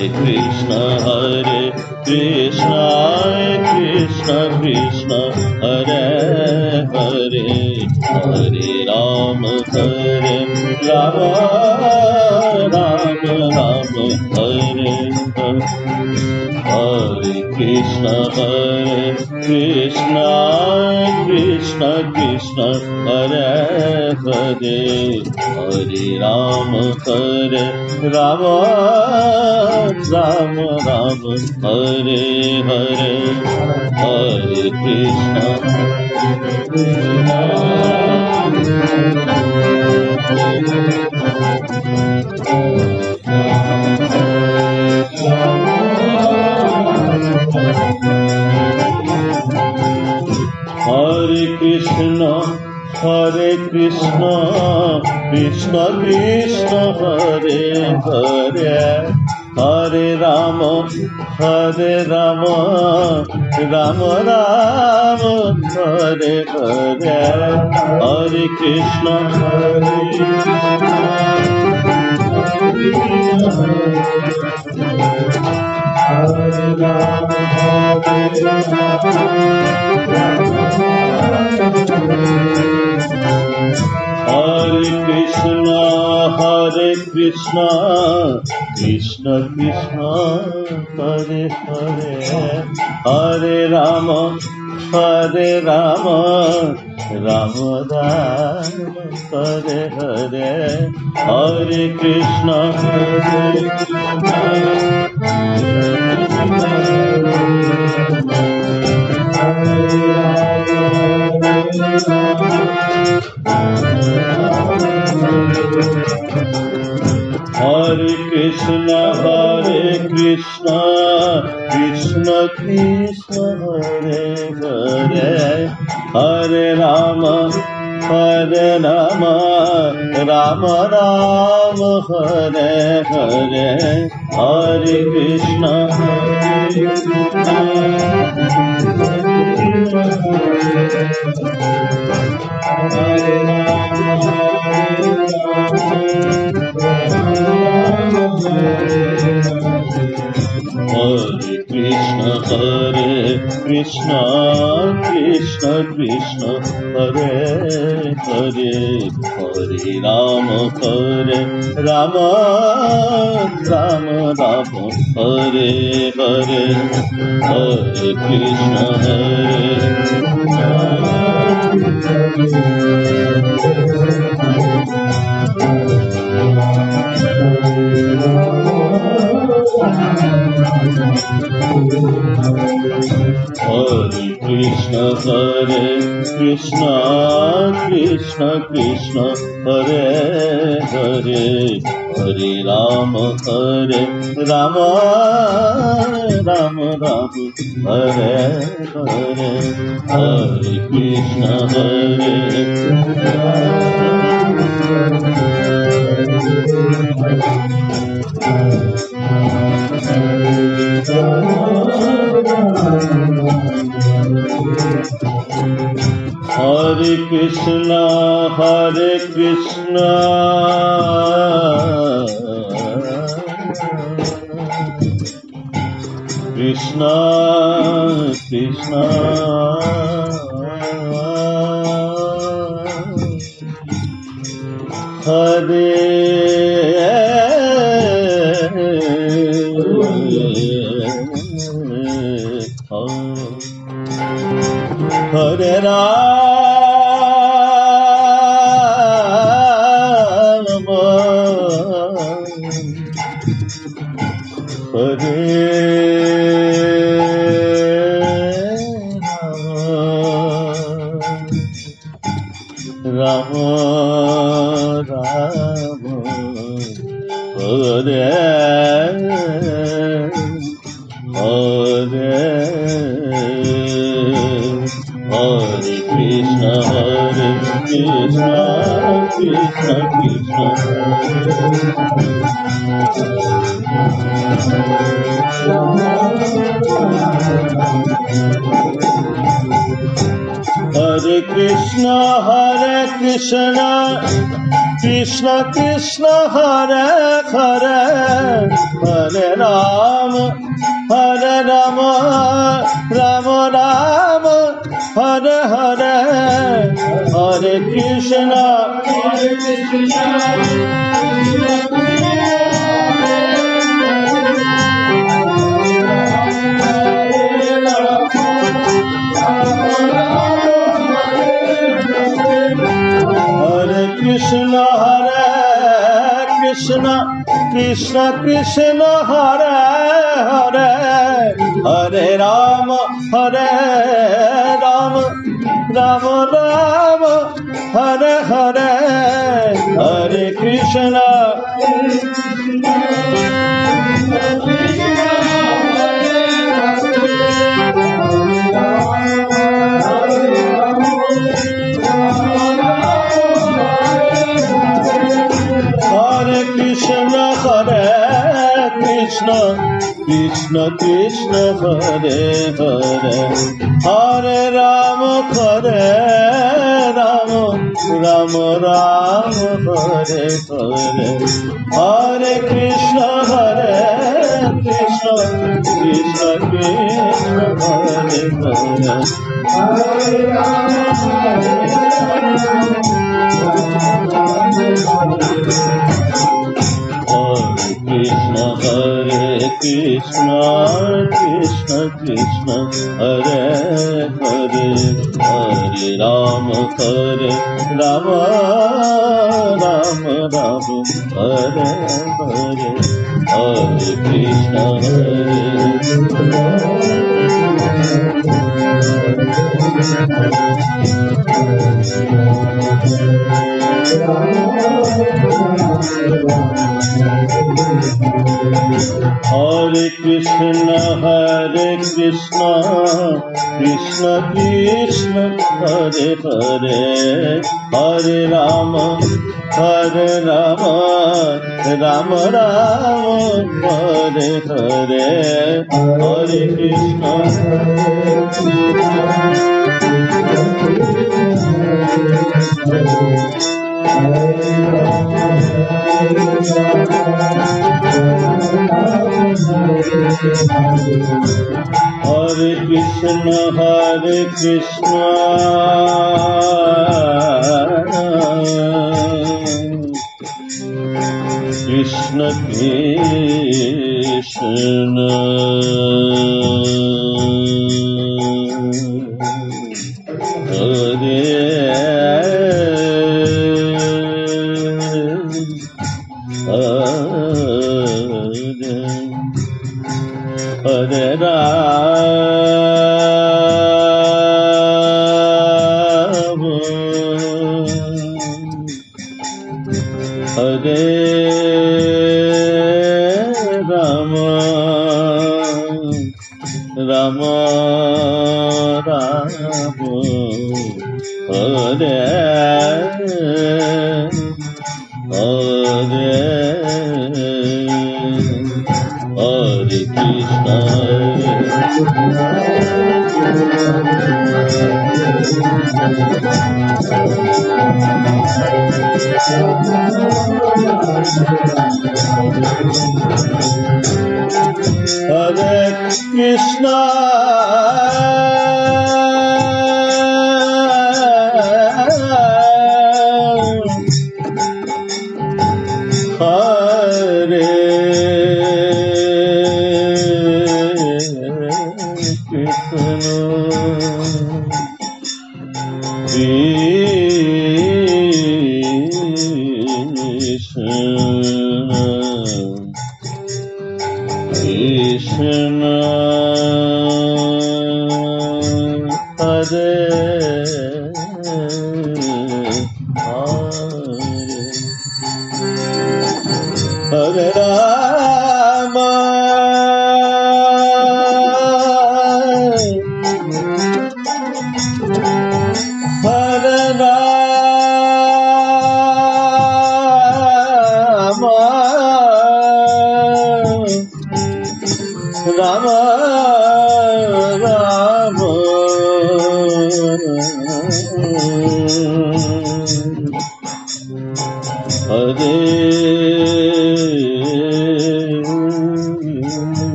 Krishna Hare Krishna Krishna Krishna Hare Hare Hare Rama Hare Rama Rama Rama Hare Hare Hare Krishna Krishna Krishna Hare Hare Hare Rama Hare Rama Rama Rama Hare Hare Hare Krishna Hare Krishna Krishna Krishna Hare Hare Hare Rama Rama Rama Hare Hare Hare Krishna Hare Krishna Krishna Krishna Hare Hare Hare Rama Rama Rama Hare Hare Hare Krishna Hare Krishna Krishna Krishna Hare Hare Hare Rama Rama Rama Hare Hare Hare Krishna Hare Krishna Krishna Krishna Hare Hare Hare Rama Rama Rama Hare Hare Hare Krishna Hare Krishna Krishna Hare Hare Hare Rama Rama Rama Hare Hare Hare Krishna Hare Krishna Krishna Krishna Hare Hare Rama Hare Rama Hare Hare Krishna Krishna Hare Krishna Krishna Krishna Krishna Hare Hare Hare Rama Hare Rama Rama Rama Hare Hare Hare Krishna Hare Krishna Krishna Hare Krishna Krishna Krishna Hare Hare Hare Rama Hare Rama Rama Rama Hare Hare Hare Krishna Krishna Hare Krishna Krishna Krishna Hare Hare Hare Rama Hare Rama Rama Rama Hare Hare Hare Krishna Hare Krishna Krishna Krishna Hare Hare Hare Rama Krishna Hare Krishna Krishna Krishna Hare Hare Hare Rama Hare Rama Rama Rama Hare Hare Hare Krishna Hare Krishna Hare Krishna Krishna Krishna Hare Hare Hare Rama Hare Rama Rama Rama Hare Hare Hare Krishna Hare Krishna Hare Krishna Krishna Krishna Hare Hare Rama Hare Rama Rama Rama Hare Hare Hare Krishna Hare Krishna Krishna Hare Hare Rama Hare Rama Rama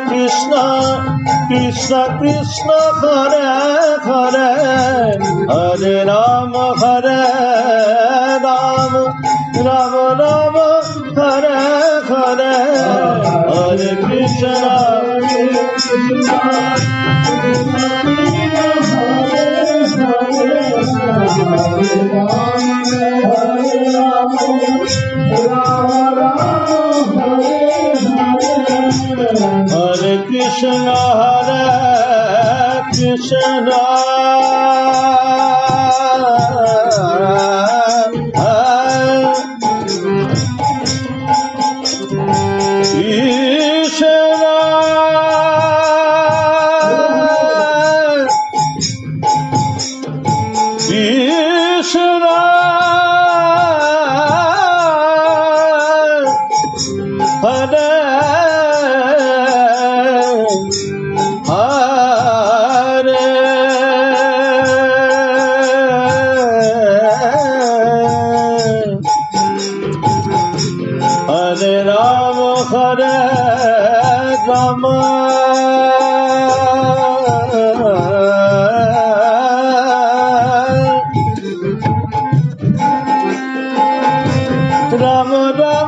Krishna Krishna Krishna Hare Hare Hare Rama Hare Krishna Krishna Krishna Hare Hare Hare Rama Rama Rama Hare Hare Hare Krishna Hare Krishna Krishna Krishna Hare Hare Hare Rama Rama Rama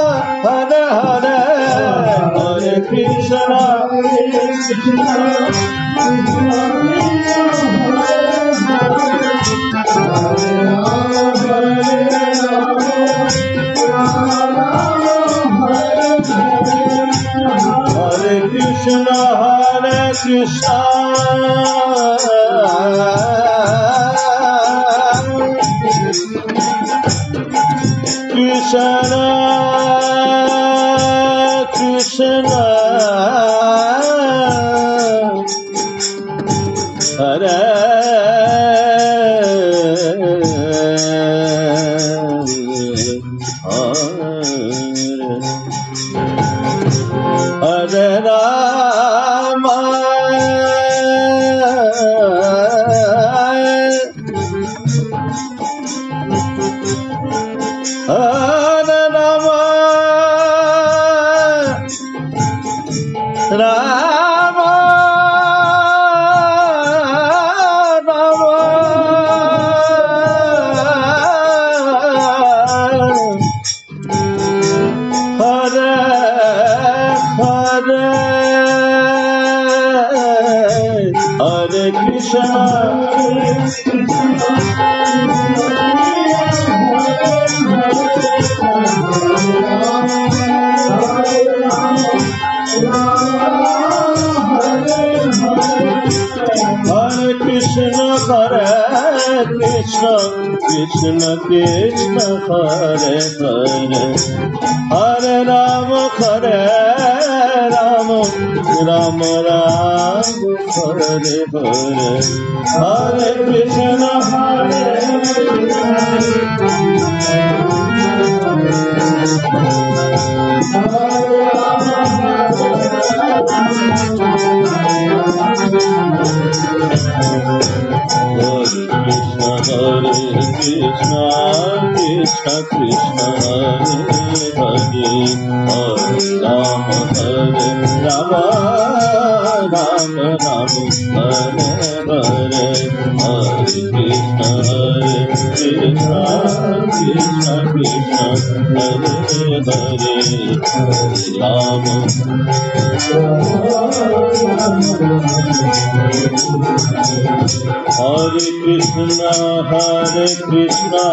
Hare Hare Hare Krishna Krishna Krishna Krishna Hare Hare Hare Rama Rama Rama Hare Hare Hare Krishna Krishna Krishna Krishna Hare Hare Hare Rama Hare Krishna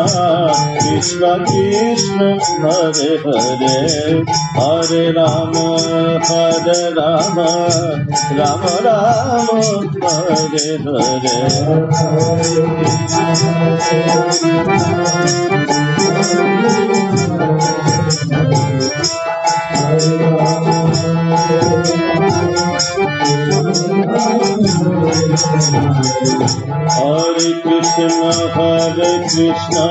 Krishna Krishna Hare Hare Hare Rama Rama Rama Hare Hare Hare Krishna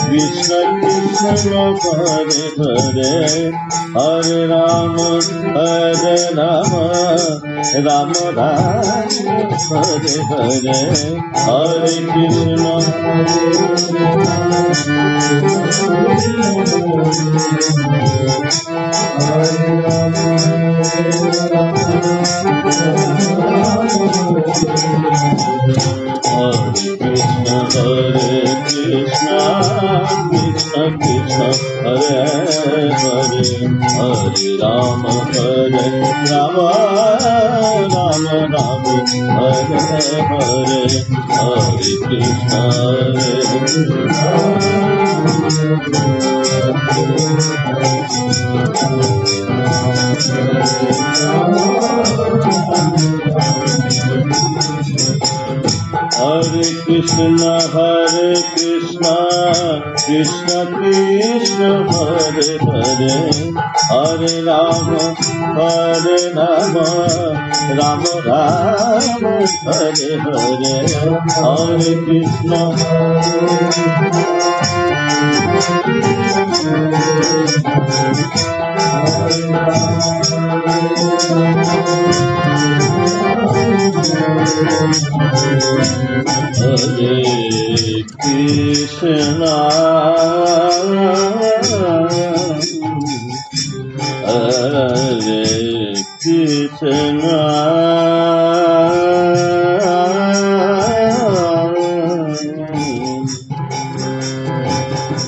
Krishna Krishna Hare Hare Hare Rama Hare Rama Rama Rama Hare Hare Hare Krishna Krishna Krishna Krishna Hare Hare Hare Rama Hare Rama Rama Rama Hare Hare Hare Krishna Hare Krishna Krishna Krishna Hare Hare Hare Rama Hare Rama Rama Rama Hare Hare Hare Krishna Hare Krishna Hare Krishna Krishna Krishna Hare Hare Rama Hare Rama Rama Rama Hare Hare Krishna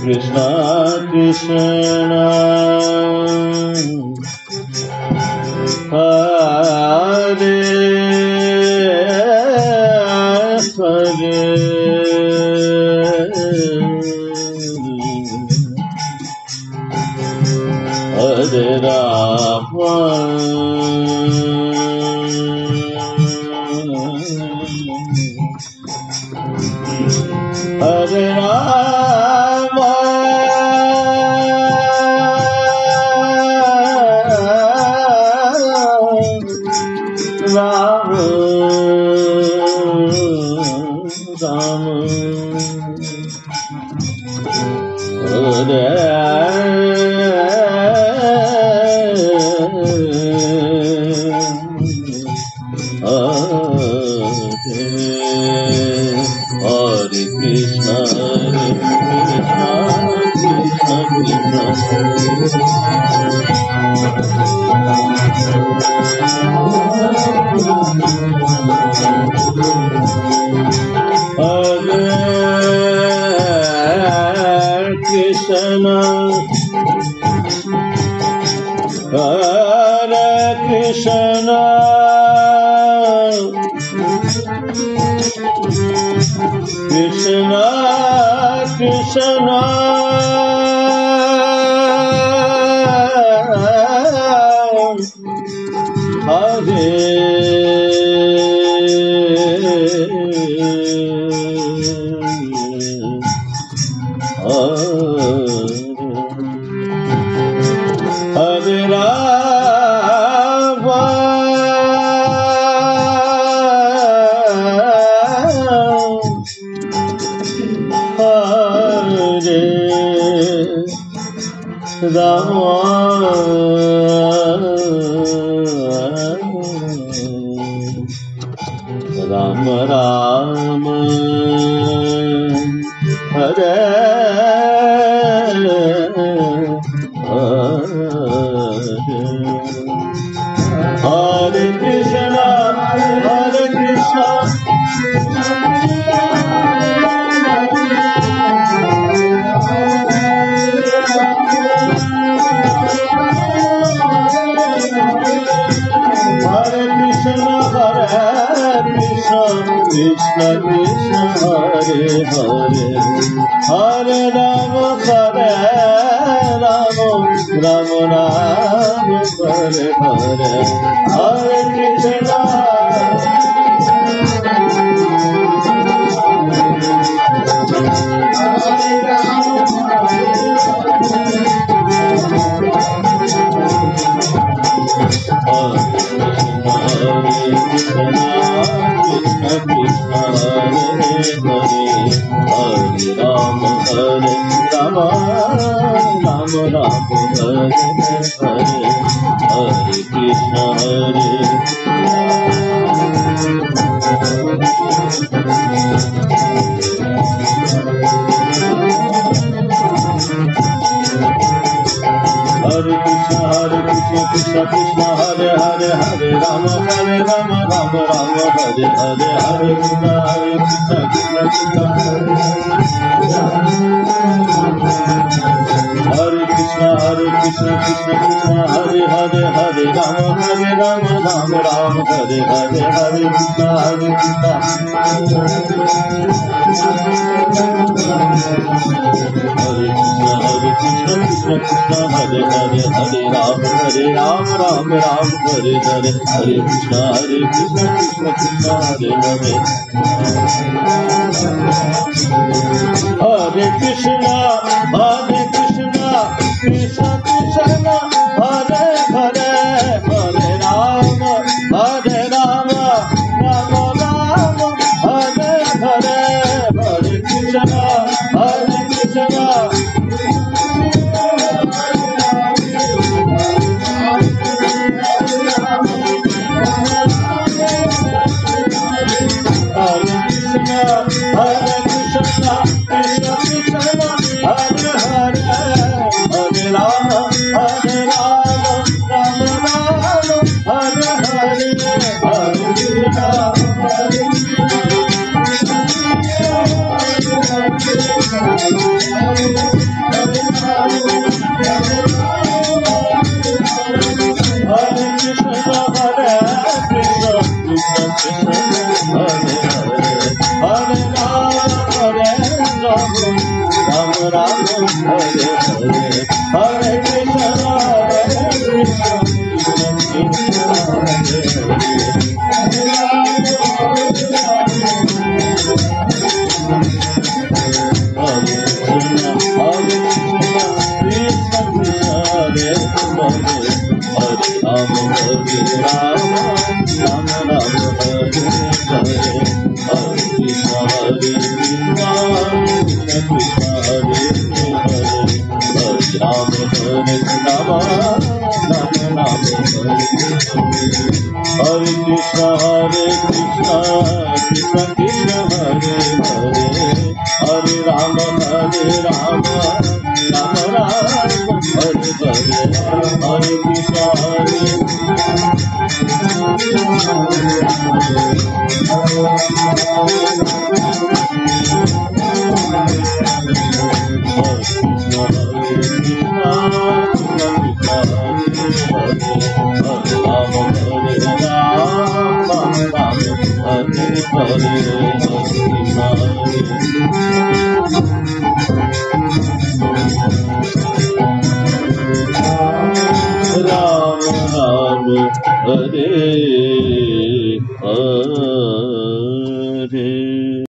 Krishna Krishna Hare Krishna Hare Krishna Krishna Krishna Hare Hare Rama Hare Rama Rama Rama Hare Hare Krishna Hare Krishna Krishna Krishna Hare Hare Hare Rama Hare Rama Rama Rama Hare Hare Hare Krishna Hare Krishna Krishna Hare Hare Hare Rama Hare Rama Rama Rama Hare Hare Hare Krishna Krishna Krishna Hare Krishna Krishna Krishna Hare Hare Hare Rama Hare Rama Rama Rama Hare Hare Hare Krishna Krishna Krishna Krishna Hare Hare Hare Ram Ram Ram Hare Hare Hare Krishna Krishna Krishna Hare Hare Hare Krishna Krishna Krishna Hare Hare Hare Ram Ram Ram Hare Hare Hare Krishna